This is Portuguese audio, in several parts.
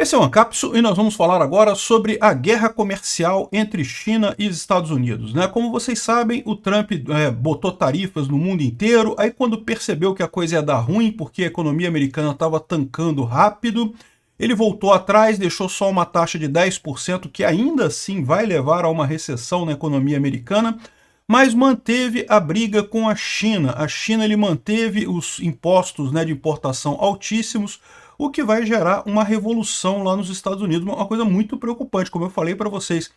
Esse é o Ancapsu e nós vamos falar agora sobre a guerra comercial entre China e Estados Unidos, né? Como vocês sabem, o Trump botou tarifas no mundo inteiro, aí quando percebeu que a coisa ia dar ruim, porque a economia americana estava tancando rápido, ele voltou atrás, deixou só uma taxa de 10%, que ainda assim vai levar a uma recessão na economia americana, mas manteve a briga com a China. A China ele manteve os impostos, né, de importação altíssimos, o que vai gerar uma revolução lá nos Estados Unidos, uma coisa muito preocupante, como eu falei para vocês.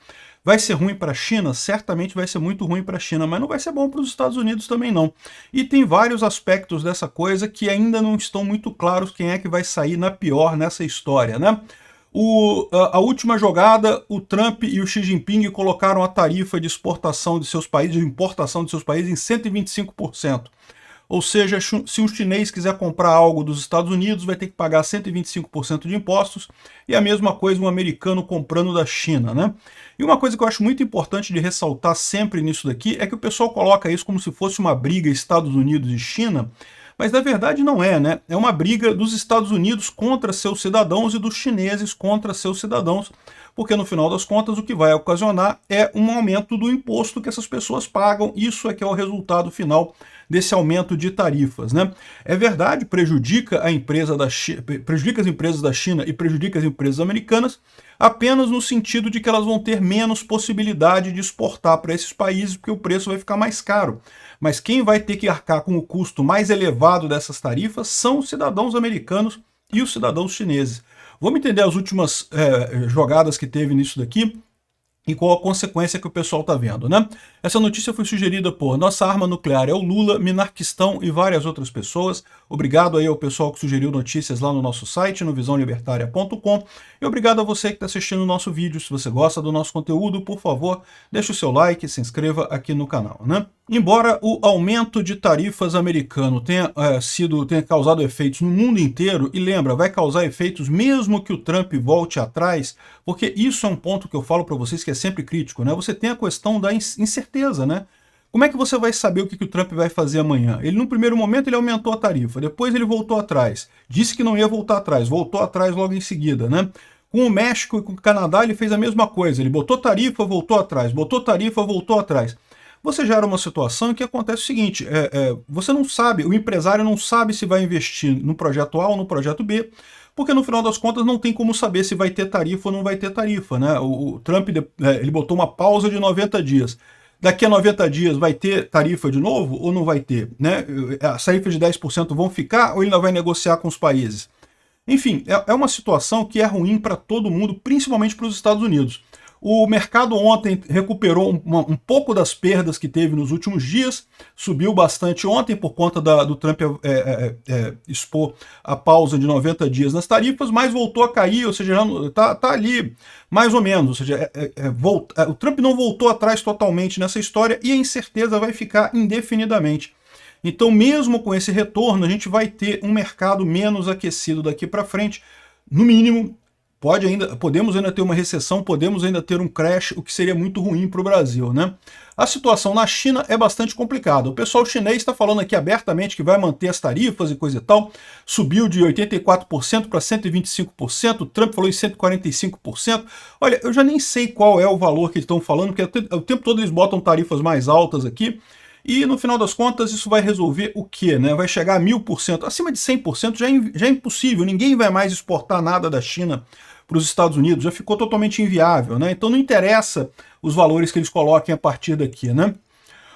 Vai ser ruim para a China? Certamente vai ser muito ruim para a China, mas não vai ser bom para os Estados Unidos também não. E tem vários aspectos dessa coisa que ainda não estão muito claros quem é que vai sair na pior nessa história, né? A última jogada, o Trump e o Xi Jinping colocaram a tarifa de exportação de seus países, de importação de seus países em 125%. Ou seja, se um chinês quiser comprar algo dos Estados Unidos, vai ter que pagar 125% de impostos, e a mesma coisa um americano comprando da China, né? E uma coisa que eu acho muito importante de ressaltar sempre nisso daqui é que o pessoal coloca isso como se fosse uma briga Estados Unidos e China, mas na verdade não é, né? É uma briga dos Estados Unidos contra seus cidadãos e dos chineses contra seus cidadãos, porque no final das contas o que vai ocasionar é um aumento do imposto que essas pessoas pagam. Isso é que é o resultado final desse aumento de tarifas, né? É verdade, prejudica as empresas da China e prejudica as empresas americanas, apenas no sentido de que elas vão ter menos possibilidade de exportar para esses países, porque o preço vai ficar mais caro. Mas quem vai ter que arcar com o custo mais elevado dessas tarifas são os cidadãos americanos e os cidadãos chineses. Vamos entender as últimas jogadas que teve nisso daqui e qual a consequência que o pessoal está vendo, né? Essa notícia foi sugerida por Nossa Arma Nuclear é o Lula, Minarquistão e várias outras pessoas. Obrigado aí ao pessoal que sugeriu notícias lá no nosso site, no visãolibertaria.com. E obrigado a você que está assistindo o nosso vídeo. Se você gosta do nosso conteúdo, por favor, deixe o seu like e se inscreva aqui no canal, né? Embora o aumento de tarifas americano tenha causado efeitos no mundo inteiro, e lembra, vai causar efeitos mesmo que o Trump volte atrás, porque isso é um ponto que eu falo para vocês que é sempre crítico, né? Você tem a questão da incerteza, né? Como é que você vai saber o que o Trump vai fazer amanhã? Ele, no primeiro momento, ele aumentou a tarifa, depois ele voltou atrás, disse que não ia voltar atrás, voltou atrás logo em seguida, né? Com o México e com o Canadá ele fez a mesma coisa, ele botou tarifa, voltou atrás, botou tarifa, voltou atrás. Você gera uma situação em que acontece o seguinte, você não sabe, o empresário não sabe se vai investir no projeto A ou no projeto B, porque no final das contas não tem como saber se vai ter tarifa ou não vai ter tarifa, né? O Trump ele botou uma pausa de 90 dias. Daqui a 90 dias vai ter tarifa de novo ou não vai ter, né? As tarifas de 10% vão ficar ou ele ainda vai negociar com os países? Enfim, é uma situação que é ruim para todo mundo, principalmente para os Estados Unidos. O mercado ontem recuperou um pouco das perdas que teve nos últimos dias, subiu bastante ontem por conta do Trump expor a pausa de 90 dias nas tarifas, mas voltou a cair, ou seja, está ali mais ou menos, ou seja, o Trump não voltou atrás totalmente nessa história e a incerteza vai ficar indefinidamente. Então, mesmo com esse retorno, a gente vai ter um mercado menos aquecido daqui para frente, no mínimo. Podemos ainda ter uma recessão, podemos ainda ter um crash, o que seria muito ruim para o Brasil, né? A situação na China é bastante complicada. O pessoal chinês está falando aqui abertamente que vai manter as tarifas e coisa e tal. Subiu de 84% para 125%, o Trump falou em 145%. Olha, eu já nem sei qual é o valor que eles estão falando, porque o tempo todo eles botam tarifas mais altas aqui. E no final das contas isso vai resolver o quê, né? Vai chegar a 1000%, acima de 100% já é impossível, ninguém vai mais exportar nada da China para os Estados Unidos, já ficou totalmente inviável, né? Então não interessa os valores que eles coloquem a partir daqui, né?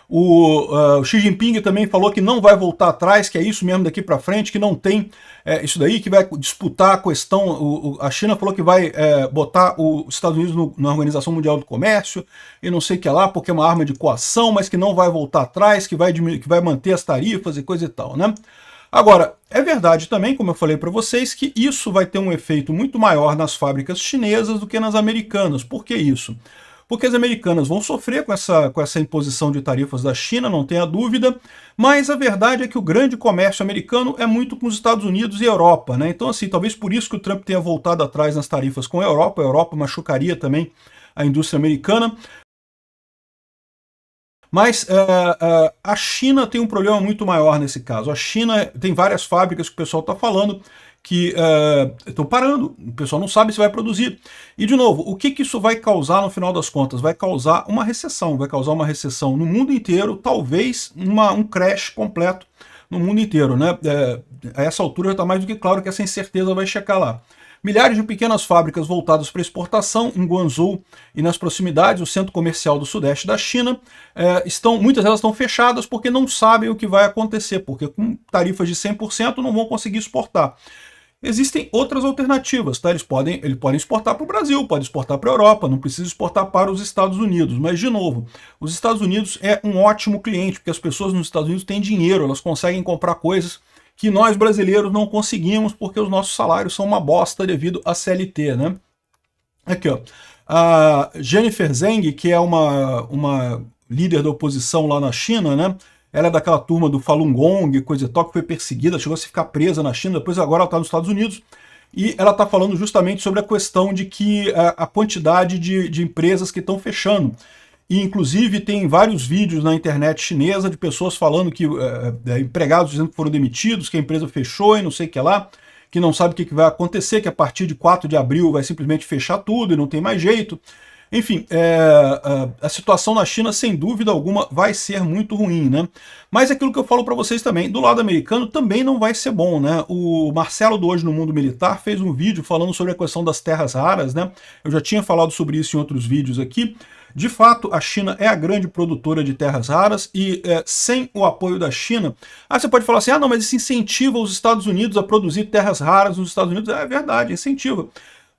O Xi Jinping também falou que não vai voltar atrás, que é isso mesmo daqui para frente, que não tem isso daí, que vai disputar a questão. A China falou que vai botar os Estados Unidos na Organização Mundial do Comércio e não sei o que lá, porque é uma arma de coação, mas que não vai voltar atrás, que vai manter as tarifas e coisa e tal, né? Agora, é verdade também, como eu falei para vocês, que isso vai ter um efeito muito maior nas fábricas chinesas do que nas americanas. Por que isso? Porque as americanas vão sofrer com essa imposição de tarifas da China, não tenha dúvida, mas a verdade é que o grande comércio americano é muito com os Estados Unidos e Europa, né? Então, assim, talvez por isso que o Trump tenha voltado atrás nas tarifas com a Europa machucaria também a indústria americana. Mas a China tem um problema muito maior nesse caso. A China tem várias fábricas que o pessoal está falando que estão parando, o pessoal não sabe se vai produzir. E, de novo, o que isso vai causar no final das contas? Vai causar uma recessão, no mundo inteiro, talvez um crash completo no mundo inteiro, né? A essa altura já está mais do que claro que essa incerteza vai checar lá. Milhares de pequenas fábricas voltadas para exportação em Guangzhou e nas proximidades, o centro comercial do sudeste da China, muitas delas estão fechadas porque não sabem o que vai acontecer, porque com tarifas de 100% não vão conseguir exportar. Existem outras alternativas, tá? Eles podem exportar para o Brasil, podem exportar para a Europa, não precisa exportar para os Estados Unidos. Mas, de novo, os Estados Unidos é um ótimo cliente, porque as pessoas nos Estados Unidos têm dinheiro, elas conseguem comprar coisas que nós brasileiros não conseguimos, porque os nossos salários são uma bosta devido à CLT, né? Aqui, ó. A Jennifer Zeng, que é uma líder da oposição lá na China, né? Ela é daquela turma do Falun Gong, coisa e tal, que foi perseguida, chegou a se ficar presa na China, depois agora ela está nos Estados Unidos, e ela está falando justamente sobre a questão de que a quantidade de empresas que estão fechando. E, inclusive, tem vários vídeos na internet chinesa de pessoas falando que empregados dizendo que foram demitidos, que a empresa fechou e não sei o que lá, que não sabe o que vai acontecer, que a partir de 4 de abril vai simplesmente fechar tudo e não tem mais jeito. Enfim, a situação na China, sem dúvida alguma, vai ser muito ruim, né? Mas aquilo que eu falo para vocês também, do lado americano também não vai ser bom, né? O Marcelo do Hoje no Mundo Militar fez um vídeo falando sobre a questão das terras raras, né? Eu já tinha falado sobre isso em outros vídeos aqui. De fato, a China é a grande produtora de terras raras e sem o apoio da China... você pode falar assim, não, mas isso incentiva os Estados Unidos a produzir terras raras nos Estados Unidos. É verdade, incentiva.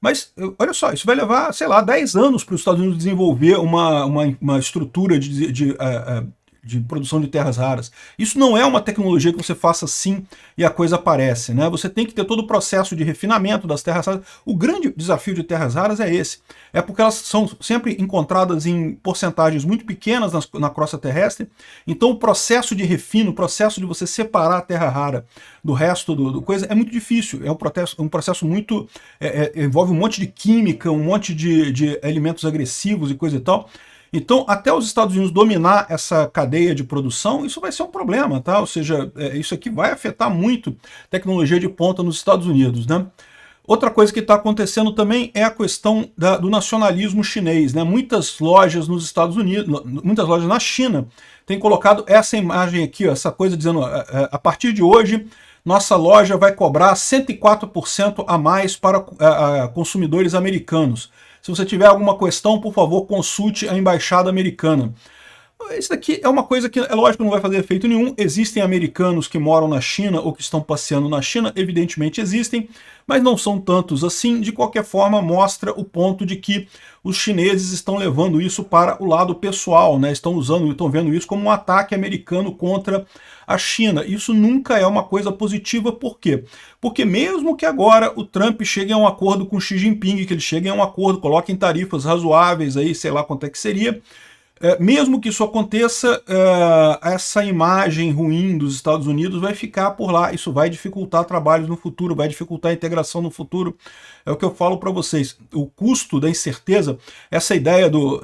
Mas, olha só, isso vai levar, sei lá, 10 anos para os Estados Unidos desenvolver uma estrutura de produção de terras raras. Isso não é uma tecnologia que você faça assim e a coisa aparece, né? Você tem que ter todo o processo de refinamento das terras raras. O grande desafio de terras raras é esse. É porque elas são sempre encontradas em porcentagens muito pequenas na crosta terrestre. Então o processo de refino, o processo de você separar a terra rara do resto do coisa é muito difícil. É um processo muito... envolve um monte de química, um monte de elementos agressivos e coisa e tal. Então, até os Estados Unidos dominar essa cadeia de produção, isso vai ser um problema, tá? Ou seja, isso aqui vai afetar muito tecnologia de ponta nos Estados Unidos, né? Outra coisa que está acontecendo também é a questão do nacionalismo chinês, né? Muitas lojas nos Estados Unidos, muitas lojas na China, têm colocado essa imagem aqui, ó, essa coisa dizendo, a partir de hoje, nossa loja vai cobrar 104% a mais para consumidores americanos. Se você tiver alguma questão, por favor, consulte a embaixada americana. Isso daqui é uma coisa que, é lógico, não vai fazer efeito nenhum. Existem americanos que moram na China ou que estão passeando na China, evidentemente existem, mas não são tantos assim. De qualquer forma, mostra o ponto de que os chineses estão levando isso para o lado pessoal, né? Estão vendo isso como um ataque americano contra a China. Isso nunca é uma coisa positiva. Por quê? Porque mesmo que agora o Trump chegue a um acordo com Xi Jinping, que ele chegue a um acordo, coloquem tarifas razoáveis aí, sei lá quanto é que seria, mesmo que isso aconteça, essa imagem ruim dos Estados Unidos vai ficar por lá. Isso vai dificultar trabalhos no futuro, vai dificultar a integração no futuro. É o que eu falo para vocês. O custo da incerteza, essa ideia do...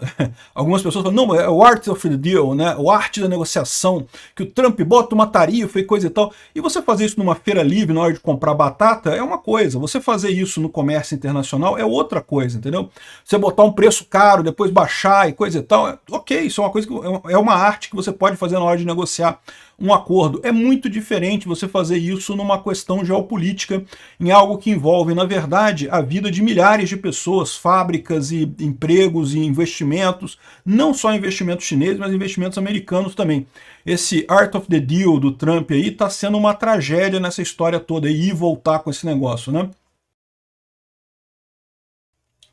Algumas pessoas falam, não, é o art of the deal, né? O arte da negociação, que o Trump bota uma tarifa e coisa e tal. E você fazer isso numa feira livre na hora de comprar batata é uma coisa. Você fazer isso no comércio internacional é outra coisa, entendeu? Você botar um preço caro, depois baixar e coisa e tal, ok, isso é uma coisa é uma arte que você pode fazer na hora de negociar um acordo. É muito diferente você fazer isso numa questão geopolítica, em algo que envolve, na verdade, a vida de milhares de pessoas, fábricas e empregos e investimentos, não só investimentos chineses, mas investimentos americanos também. Esse art of the deal do Trump aí está sendo uma tragédia nessa história toda, e ir voltar com esse negócio, né?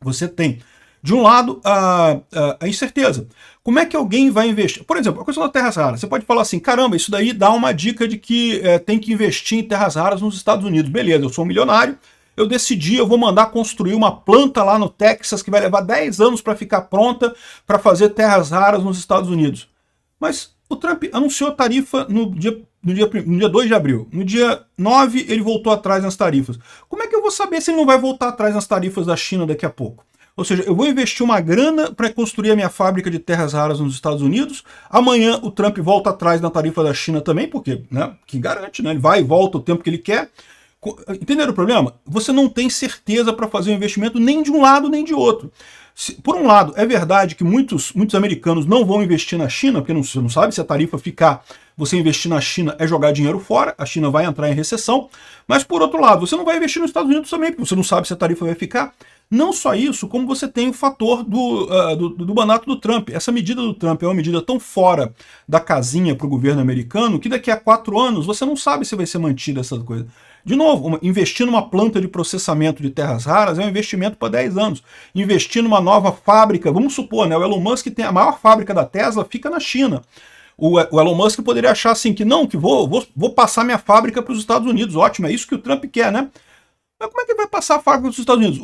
Você tem, de um lado, a incerteza. Como é que alguém vai investir? Por exemplo, a questão das terras raras. Você pode falar assim, caramba, isso daí dá uma dica de que tem que investir em terras raras nos Estados Unidos. Beleza, eu sou um milionário, eu decidi, eu vou mandar construir uma planta lá no Texas que vai levar 10 anos para ficar pronta para fazer terras raras nos Estados Unidos. Mas o Trump anunciou tarifa no dia 2 de abril. No dia 9, ele voltou atrás nas tarifas. Como é que eu vou saber se ele não vai voltar atrás nas tarifas da China daqui a pouco? Ou seja, eu vou investir uma grana para construir a minha fábrica de terras raras nos Estados Unidos. Amanhã o Trump volta atrás na tarifa da China também, porque, né, que garante, né? Ele vai e volta o tempo que ele quer. Entenderam o problema? Você não tem certeza para fazer um investimento nem de um lado nem de outro. Por um lado, é verdade que muitos americanos não vão investir na China, porque você não sabe se a tarifa ficar, você investir na China é jogar dinheiro fora, a China vai entrar em recessão, mas por outro lado, você não vai investir nos Estados Unidos também, porque você não sabe se a tarifa vai ficar. Não só isso, como você tem o fator do mandato do Trump. Essa medida do Trump é uma medida tão fora da casinha para o governo americano que daqui a 4 anos você não sabe se vai ser mantida essa coisa. De novo, investir numa planta de processamento de terras raras é um investimento para 10 anos. Investir numa nova fábrica, vamos supor, né, o Elon Musk tem a maior fábrica da Tesla, fica na China. O Elon Musk poderia achar assim que não, que vou passar minha fábrica para os Estados Unidos. Ótimo, é isso que o Trump quer, né? Mas como é que ele vai passar a fábrica dos Estados Unidos?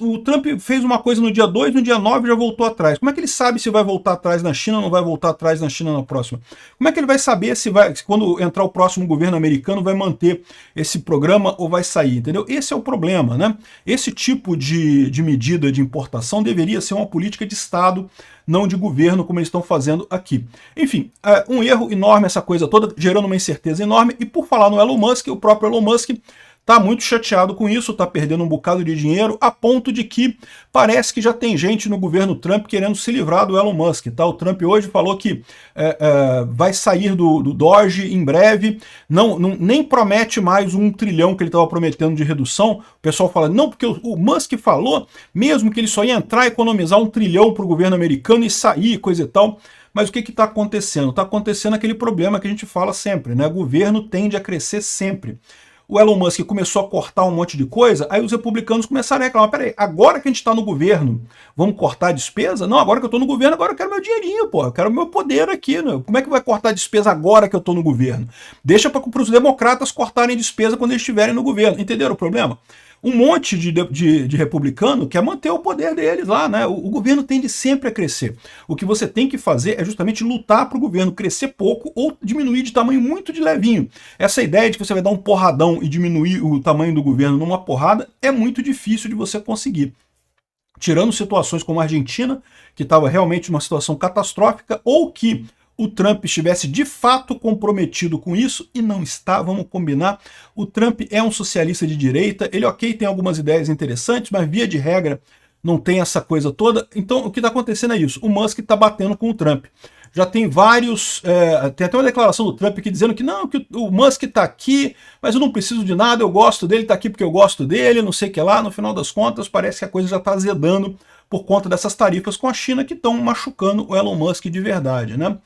O Trump fez uma coisa no dia 2, no dia 9 já voltou atrás. Como é que ele sabe se vai voltar atrás na China ou não vai voltar atrás na China na próxima? Como é que ele vai saber se quando entrar o próximo governo americano, vai manter esse programa ou vai sair, entendeu? Esse é o problema, né? Esse tipo de medida de importação deveria ser uma política de Estado, não de governo, como eles estão fazendo aqui. Enfim, um erro enorme essa coisa toda, gerando uma incerteza enorme. E por falar no Elon Musk, o próprio Elon Musk está muito chateado com isso, está perdendo um bocado de dinheiro, a ponto de que parece que já tem gente no governo Trump querendo se livrar do Elon Musk. Tá? O Trump hoje falou que vai sair do Doge em breve, nem promete mais 1 trilhão que ele estava prometendo de redução. O pessoal fala, não, porque o Musk falou mesmo que ele só ia entrar e economizar 1 trilhão para o governo americano e sair, coisa e tal. Mas o que está acontecendo? Está acontecendo aquele problema que a gente fala sempre, né? O governo tende a crescer sempre. O Elon Musk começou a cortar um monte de coisa, aí os republicanos começaram a reclamar, peraí, agora que a gente está no governo, vamos cortar a despesa? Não, agora que eu estou no governo, agora eu quero meu dinheirinho, pô, eu quero meu poder aqui, né? Como é que vai cortar a despesa agora que eu estou no governo? Deixa para os democratas cortarem despesa quando eles estiverem no governo, entenderam o problema? Um monte de republicano quer manter o poder deles lá, né? O governo tende sempre a crescer. O que você tem que fazer é justamente lutar para o governo crescer pouco ou diminuir de tamanho muito de levinho. Essa ideia de que você vai dar um porradão e diminuir o tamanho do governo numa porrada é muito difícil de você conseguir. Tirando situações como a Argentina, que estava realmente numa situação catastrófica, ou que o Trump estivesse de fato comprometido com isso, e não está, vamos combinar. O Trump é um socialista de direita, ele tem algumas ideias interessantes, mas via de regra não tem essa coisa toda. Então o que está acontecendo é isso, o Musk está batendo com o Trump. Já tem vários, tem até uma declaração do Trump aqui dizendo que não, que o Musk está aqui, mas eu não preciso de nada, eu gosto dele, está aqui porque eu gosto dele, não sei o que lá. No final das contas parece que a coisa já está azedando por conta dessas tarifas com a China que estão machucando o Elon Musk de verdade, né?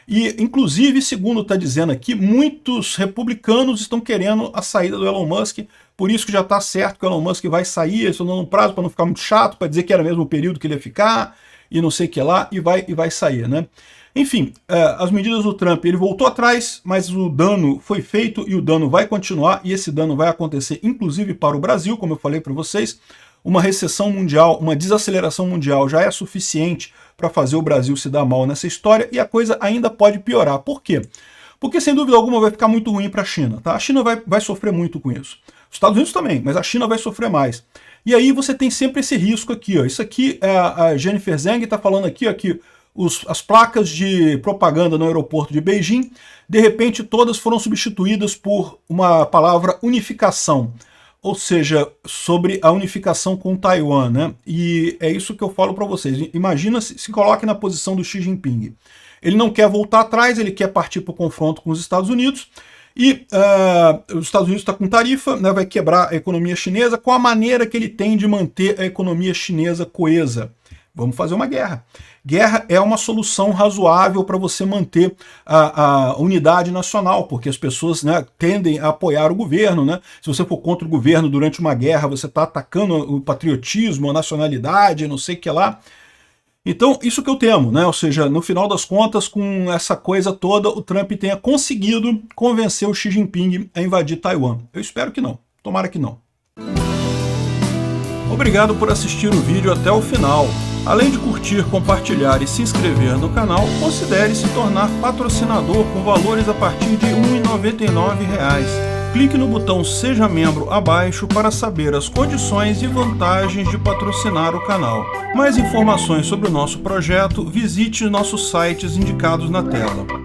E, inclusive, segundo está dizendo aqui, muitos republicanos estão querendo a saída do Elon Musk, por isso que já está certo que o Elon Musk vai sair, eles estão dando um prazo para não ficar muito chato, para dizer que era mesmo o período que ele ia ficar, e não sei o que lá, e vai sair, né? Enfim, as medidas do Trump, ele voltou atrás, mas o dano foi feito e o dano vai continuar, e esse dano vai acontecer, inclusive, para o Brasil, como eu falei para vocês. Uma recessão mundial, uma desaceleração mundial já é suficiente para fazer o Brasil se dar mal nessa história, e a coisa ainda pode piorar. Por quê? Porque, sem dúvida alguma, vai ficar muito ruim para a China. Tá? A China vai sofrer muito com isso. Os Estados Unidos também, mas a China vai sofrer mais. E aí você tem sempre esse risco aqui. Ó. Isso aqui, a Jennifer Zhang está falando aqui, ó, que as placas de propaganda no aeroporto de Beijing, de repente todas foram substituídas por uma palavra unificação. Ou seja, sobre a unificação com Taiwan, né? E é isso que eu falo para vocês. Imagina, se coloque na posição do Xi Jinping. Ele não quer voltar atrás, ele quer partir para o confronto com os Estados Unidos, e os Estados Unidos está com tarifa, né, vai quebrar a economia chinesa com a maneira que ele tem de manter a economia chinesa coesa. Vamos fazer uma guerra. Guerra é uma solução razoável para você manter a unidade nacional, porque as pessoas, né, tendem a apoiar o governo. Né? Se você for contra o governo durante uma guerra, você está atacando o patriotismo, a nacionalidade, não sei o que lá. Então, isso que eu temo, né? Ou seja, no final das contas, com essa coisa toda, o Trump tenha conseguido convencer o Xi Jinping a invadir Taiwan. Eu espero que não. Tomara que não. Obrigado por assistir o vídeo até o final. Além de curtir, compartilhar e se inscrever no canal, considere se tornar patrocinador com valores a partir de R$ 1,99. Clique no botão Seja Membro abaixo para saber as condições e vantagens de patrocinar o canal. Mais informações sobre o nosso projeto, visite nossos sites indicados na tela.